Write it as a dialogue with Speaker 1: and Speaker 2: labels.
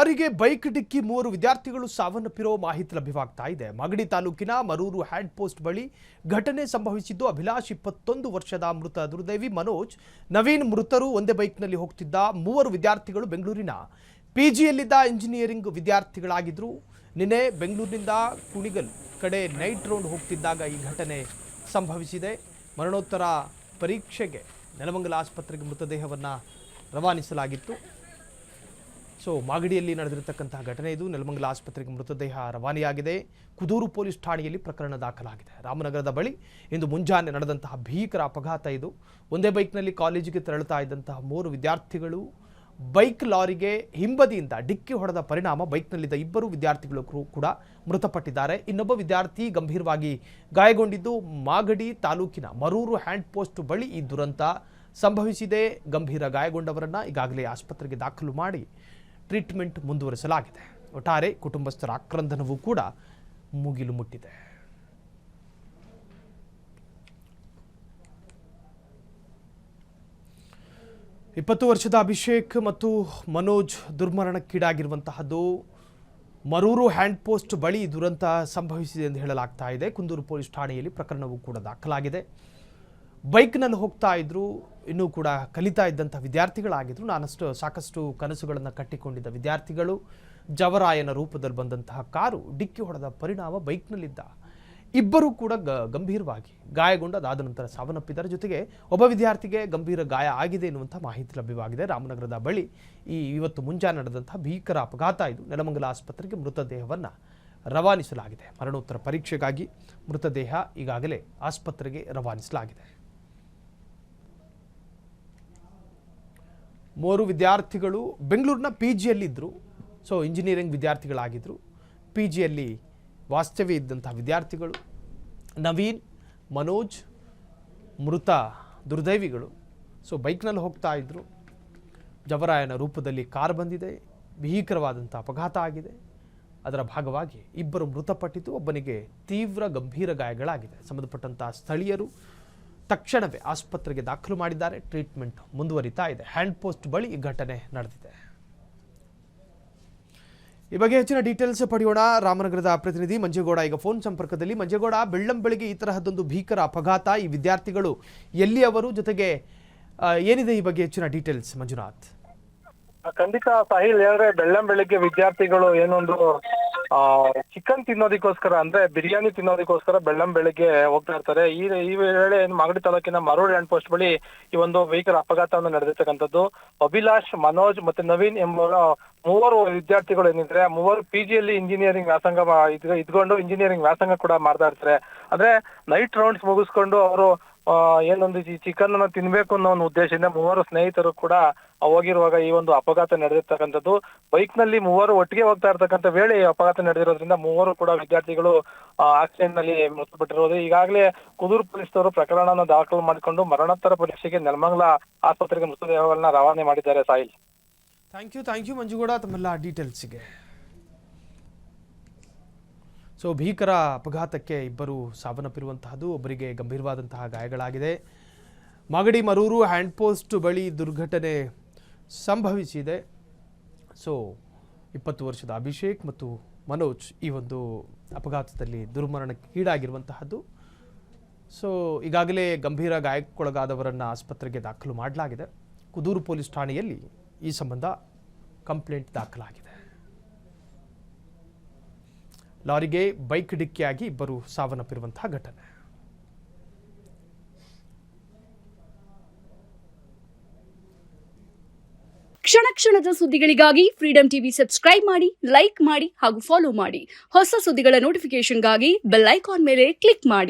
Speaker 1: ಲಾರಿಗೆ ಬೈಕ್ ಡಿಕ್ಕಿ 3 ವಿದ್ಯಾರ್ಥಿಗಳು ಸಾವನ್ನಪ್ಪಿರೋ ಮಾಹಿತಿ ಲಭ್ಯವಾಗ್ತಾ ಇದೆ. ಮಾಗಡಿ ತಾಲೂಕಿನ ಮರೂರು ಹ್ಯಾಂಡ್ ಪೋಸ್ಟ್ ಬಳಿ ಘಟನೆ ಸಂಭವಿಸಿದ್ದು. ಅಭಿಲಾಷ್ 21 ವರ್ಷದ ಮೃತ ದುರ್ದೈವಿ ಮನೋಜ್, ನವೀನ್ ಮೃತರು ಒಂದೇ ಬೈಕ್ನಲ್ಲಿ ಹೋಗ್ತಿದ್ದ 3 ವಿದ್ಯಾರ್ಥಿಗಳು ಬೆಂಗಳೂರಿನ ಪಿಜಿಯಲ್ಲಿದ್ದ ಇಂಜಿನಿಯರಿಂಗ್ ವಿದ್ಯಾರ್ಥಿಗಳಾಗಿದ್ದರು. ನಿನ್ನೆ ಬೆಂಗಳೂರಿನಿಂದ ಕುಣಿಗಲ್ ಕಡೆ ನೈಟ್ ರೌಂಡ್ ಹೋಗ್ತಿದ್ದಾಗ ಈ ಘಟನೆ ಸಂಭವಿಸಿದೆ. ಮರಣೋತ್ತರ ಪರೀಕ್ಷೆಗೆ ನೆಲಮಂಗಲ ಆಸ್ಪತ್ರೆಗೆ ಮೃತದೇಹವನ್ನು ರವಾನಿಸಲಾಗಿತ್ತು. ಸೊ ಮಾಗಡಿಯಲ್ಲಿ ನಡೆದಿರತಕ್ಕಂತಹ ಘಟನೆ ಇದು. ನೆಲಮಂಗಲ ಆಸ್ಪತ್ರೆಗೆ ಮೃತದೇಹ ರವಾನೆಯಾಗಿದೆ. ಕುದೂರು ಪೊಲೀಸ್ ಠಾಣೆಯಲ್ಲಿ ಪ್ರಕರಣ ದಾಖಲಾಗಿದೆ. ರಾಮನಗರದ ಬಳಿ ಇಂದು ಮುಂಜಾನೆ ನಡೆದಂತಹ ಭೀಕರ ಅಪಘಾತ ಇದು. ಒಂದೇ ಬೈಕ್ನಲ್ಲಿ ಕಾಲೇಜಿಗೆ ತೆರಳುತ್ತಾ ಇದ್ದಂತಹ 3 ವಿದ್ಯಾರ್ಥಿಗಳು ಬೈಕ್ ಲಾರಿಗೆ ಹಿಂಬದಿಯಿಂದ ಡಿಕ್ಕಿ ಹೊಡೆದ ಪರಿಣಾಮ ಬೈಕ್ನಲ್ಲಿದ್ದ 2 ವಿದ್ಯಾರ್ಥಿಗಳು ಕೂಡ ಮೃತಪಟ್ಟಿದ್ದಾರೆ. ಇನ್ನೊಬ್ಬ ವಿದ್ಯಾರ್ಥಿ ಗಂಭೀರವಾಗಿ ಗಾಯಗೊಂಡಿದ್ದು. ಮಾಗಡಿ ತಾಲೂಕಿನ ಮರೂರು ಹ್ಯಾಂಡ್ ಪೋಸ್ಟ್ ಬಳಿ ಈ ದುರಂತ ಸಂಭವಿಸಿದೆ. ಗಂಭೀರ ಗಾಯಗೊಂಡವರನ್ನು ಈಗಾಗಲೇ ಆಸ್ಪತ್ರೆಗೆ ದಾಖಲು ಮಾಡಿ ಟ್ರೀಟ್ಮೆಂಟ್ ಮುಂದುವರಿಸಲಾಗಿದೆ. ಒಟ್ಟಾರೆ ಕುಟುಂಬಸ್ಥರ ಆಕ್ರಂದನವೂ ಕೂಡ ಮುಗಿಲು ಮುಟ್ಟಿದೆ. ಇಪ್ಪತ್ತು ವರ್ಷದ ಅಭಿಷೇಕ್ ಮತ್ತು ಮನೋಜ್ ದುರ್ಮರಣಕ್ಕೀಡಾಗಿರುವಂತಹದ್ದು. ಮರೂರು ಹ್ಯಾಂಡ್ ಪೋಸ್ಟ್ ಬಳಿ ದುರಂತ ಸಂಭವಿಸಿದೆ ಎಂದು ಹೇಳಲಾಗ್ತಾ ಇದೆ. ಕುಂದೂರು ಪೊಲೀಸ್ ಠಾಣೆಯಲ್ಲಿ ಪ್ರಕರಣವೂ ಕೂಡ ದಾಖಲಾಗಿದೆ. ಬೈಕ್ನಲ್ಲಿ ಹೋಗ್ತಾ ಇದ್ರು, ಇನ್ನೂ ಕೂಡ ಕಲಿತಾ ಇದ್ದಂಥ ವಿದ್ಯಾರ್ಥಿಗಳಾಗಿದ್ದರು. ಸಾಕಷ್ಟು ಕನಸುಗಳನ್ನು ಕಟ್ಟಿಕೊಂಡಿದ್ದ ವಿದ್ಯಾರ್ಥಿಗಳು. ಜವರಾಯನ ರೂಪದಲ್ಲಿ ಬಂದಂತಹ ಕಾರು ಡಿಕ್ಕಿ ಹೊಡೆದ ಪರಿಣಾಮ ಬೈಕ್ನಲ್ಲಿದ್ದ 2 ಕೂಡ ಗಂಭೀರವಾಗಿ ಗಾಯಗೊಂಡು ಅದಾದ ನಂತರ ಸಾವನ್ನಪ್ಪಿದ್ದಾರೆ. ಜೊತೆಗೆ ಒಬ್ಬ ವಿದ್ಯಾರ್ಥಿಗೆ ಗಂಭೀರ ಗಾಯ ಆಗಿದೆ ಎನ್ನುವಂಥ ಮಾಹಿತಿ ಲಭ್ಯವಾಗಿದೆ. ರಾಮನಗರದ ಬಳಿ ಇವತ್ತು ಮುಂಜಾನೆ ನಡೆದಂತಹ ಭೀಕರ ಅಪಘಾತ ಇದು. ನೆಲಮಂಗಲ ಆಸ್ಪತ್ರೆಗೆ ಮೃತದೇಹವನ್ನು ರವಾನಿಸಲಾಗಿದೆ. ಮರಣೋತ್ತರ ಪರೀಕ್ಷೆಗಾಗಿ ಮೃತದೇಹ ಈಗಾಗಲೇ ಆಸ್ಪತ್ರೆಗೆ ರವಾನಿಸಲಾಗಿದೆ. 3 ವಿದ್ಯಾರ್ಥಿಗಳು ಬೆಂಗಳೂರಿನ ಪಿಜಿಯಲ್ಲಿದ್ದರು. So engineering ವಿದ್ಯಾರ್ಥಿಗಳಾಗಿದ್ದರು. ಪಿಜಿಯಲ್ಲಿ ವಾಸ್ತವ್ಯ ಇದ್ದಂತಹ ವಿದ್ಯಾರ್ಥಿಗಳು ನವೀನ್, ಮನೋಜ್ ಮೃತ ದುರ್ದೈವಿಗಳು. ಸೊ ಬೈಕ್ನಲ್ಲಿ ಹೋಗ್ತಾ ಇದ್ದರು. ಜವರಾಯನ ರೂಪದಲ್ಲಿ ಕಾರ್ ಬಂದಿದೆ. ಭೀಕರವಾದಂಥ ಅಪಘಾತ ಆಗಿದೆ. ಅದರ ಭಾಗವಾಗಿ 2 ಮೃತಪಟ್ಟಿದ್ದು, ಒಬ್ಬನಿಗೆ ತೀವ್ರ ಗಂಭೀರ ಗಾಯಗಳಾಗಿದೆ. ಸಂಬಂಧಪಟ್ಟಂತಹ ಸ್ಥಳೀಯರು ತಕ್ಷಣವೇ ಆಸ್ಪತ್ರೆಗೆ ದಾಖಲು ಮಾಡಿದ್ದಾರೆ. ಟ್ರೀಟ್ಮೆಂಟ್ ಮುಂದುವರಿತಾ ಇದೆ. ಹ್ಯಾಂಡ್ ಪೋಸ್ಟ್ ಬಳಿ ಈ ಘಟನೆ ನಡೆದಿದೆ. ಈ ಬಗ್ಗೆ ಹೆಚ್ಚಿನ ಡೀಟೇಲ್ಸ್ ಪಡೆಯೋಣ. ರಾಮನಗರದ ಪ್ರತಿನಿಧಿ ಮಂಜೇಗೌಡ ಈಗ ಫೋನ್ ಸಂಪರ್ಕದಲ್ಲಿ. ಮಂಜೇಗೌಡ, ಬೆಳ್ಳಂಬೆಳಗ್ಗೆ ಈ ತರಹದೊಂದು ಭೀಕರ ಅಪಘಾತ, ಈ ವಿದ್ಯಾರ್ಥಿಗಳು ಎಲ್ಲಿಯವರು, ಜೊತೆಗೆ ಏನಿದೆ ಈ ಬಗ್ಗೆ ಹೆಚ್ಚಿನ ಡೀಟೇಲ್ಸ್ ಮಂಜುನಾಥ್?
Speaker 2: ಖಂಡಿತ ಸಾಹಿಲ್, ಅಂದ್ರೆ ಬೆಳ್ಳಂಬೆಳಗ್ಗೆ ವಿದ್ಯಾರ್ಥಿಗಳು ಏನೊಂದು ಚಿಕನ್ ತಿನ್ನೋದಕ್ಕೋಸ್ಕರ, ಅಂದ್ರೆ ಬಿರಿಯಾನಿ ತಿನ್ನೋದಕ್ಕೋಸ್ಕರ ಬೆಳ್ಳಂಬೆಳಗ್ಗೆ ಹೋಗ್ತಾ ಇರ್ತಾರೆ. ಈ ವೇಳೆ ಮಾಗಡಿ ತಾಲೂಕಿನ ಮರೂರು ಹ್ಯಾಂಡ್ ಪೋಸ್ಟ್ ಬಳಿ ಈ ಒಂದು ಭೀಕರ ಅಪಘಾತವನ್ನು ನಡೆದಿರ್ತಕ್ಕಂಥದ್ದು. ಅಭಿಲಾಷ್, ಮನೋಜ್ ಮತ್ತೆ ನವೀನ್ ಎಂಬ 3 ವಿದ್ಯಾರ್ಥಿಗಳು ಏನಿದ್ರೆ, 3 ಪಿಜಿಯಲ್ಲಿ ಇಂಜಿನಿಯರಿಂಗ್ ವ್ಯಾಸಂಗ ಇದ್ಕೊಂಡು ಇಂಜಿನಿಯರಿಂಗ್ ವ್ಯಾಸಂಗ ಕೂಡ ಮಾಡ್ತಾ ಇರ್ತಾರೆ. ಅಂದ್ರೆ ನೈಟ್ ರೌಂಡ್ಸ್ ಮುಗಿಸ್ಕೊಂಡು ಅವರು ಏನೊಂದು ಚಿಕನ್ ಅನ್ನ ತಿನ್ಬೇಕು ಅನ್ನೋ ಒಂದು ಉದ್ದೇಶದಿಂದ 3 ಸ್ನೇಹಿತರು ಕೂಡ ಹೋಗಿರುವಾಗ ಈ ಒಂದು ಅಪಘಾತ ನಡೆದಿರ್ತಕ್ಕಂಥದ್ದು. ಬೈಕ್ ನಲ್ಲಿ 3 ಒಟ್ಟಿಗೆ ಹೋಗ್ತಾ ಇರ್ತಕ್ಕಂಥ ವೇಳೆ ಅಪಘಾತ ನಡೆದಿರೋದ್ರಿಂದ 3 ಕೂಡ ವಿದ್ಯಾರ್ಥಿಗಳು ಆಕ್ಸಿಡೆಂಟ್ ನಲ್ಲಿ ಮೃತಪಟ್ಟಿರೋದು. ಈಗಾಗಲೇ ಕುದೂರು ಪೊಲೀಸರು ಪ್ರಕರಣವನ್ನು ದಾಖಲು ಮಾಡಿಕೊಂಡು ಮರಣೋತ್ತರ ಪರೀಕ್ಷೆಗೆ ನೆಲಮಂಗಲ ಆಸ್ಪತ್ರೆಗೆ ಮೃತದೇಹಗಳನ್ನ ರವಾನೆ ಮಾಡಿದ್ದಾರೆ. ಸಾಹಿಲ್,
Speaker 1: ಥ್ಯಾಂಕ್ ಯು ಮಂಜುಗೌಡ ತಮ್ಮೆಲ್ಲ ಡೀಟೇಲ್ಸ್ಗೆ. ಸೊ ಭೀಕರ ಅಪಘಾತಕ್ಕೆ 2 ಸಾವನ್ನಪ್ಪಿರುವಂತಹದ್ದು, ಒಬ್ಬರಿಗೆ ಗಂಭೀರವಾದಂತಹ ಗಾಯಗಳಾಗಿದೆ. ಮಾಗಡಿ ಮರೂರು ಹ್ಯಾಂಡ್ ಪೋಸ್ಟ್ ಬಳಿ ದುರ್ಘಟನೆ ಸಂಭವಿಸಿದೆ. ಸೊ 20 ವರ್ಷದ ಅಭಿಷೇಕ್ ಮತ್ತು ಮನೋಜ್ ಈ ಒಂದು ಅಪಘಾತದಲ್ಲಿ ದುರ್ಮರಣಕ್ಕೀಡಾಗಿರುವಂತಹದ್ದು. ಸೊ ಈಗಾಗಲೇ ಗಂಭೀರ ಗಾಯಕ್ಕೊಳಗಾದವರನ್ನು ಆಸ್ಪತ್ರೆಗೆ ದಾಖಲು ಮಾಡಲಾಗಿದೆ. ಕುದೂರು ಪೊಲೀಸ್ ಠಾಣೆಯಲ್ಲಿ ಈ ಸಂಬಂಧ ಕಂಪ್ಲೇಂಟ್ ದಾಖಲಾಗಿದೆ. ಲಾರಿಗೆ ಬೈಕ್ ಡಿಕ್ಕಿಯಾಗಿ 2 ಸಾವನ್ನಪ್ಪಿರುವಂತಹ ಘಟನೆ.
Speaker 3: ಕ್ಷಣ ಕ್ಷಣದ ಸುದ್ದಿಗಳಿಗಾಗಿ ಫ್ರೀಡಂ ಟಿವಿ ಸಬ್ಸ್ಕ್ರೈಬ್ ಮಾಡಿ, ಲೈಕ್ ಮಾಡಿ ಹಾಗೂ ಫಾಲೋ ಮಾಡಿ. ಹೊಸ ಸುದ್ದಿಗಳ ನೋಟಿಫಿಕೇಶನ್ಗಾಗಿ ಬೆಲ್ ಐಕಾನ್ ಮೇಲೆ ಕ್ಲಿಕ್ ಮಾಡಿ.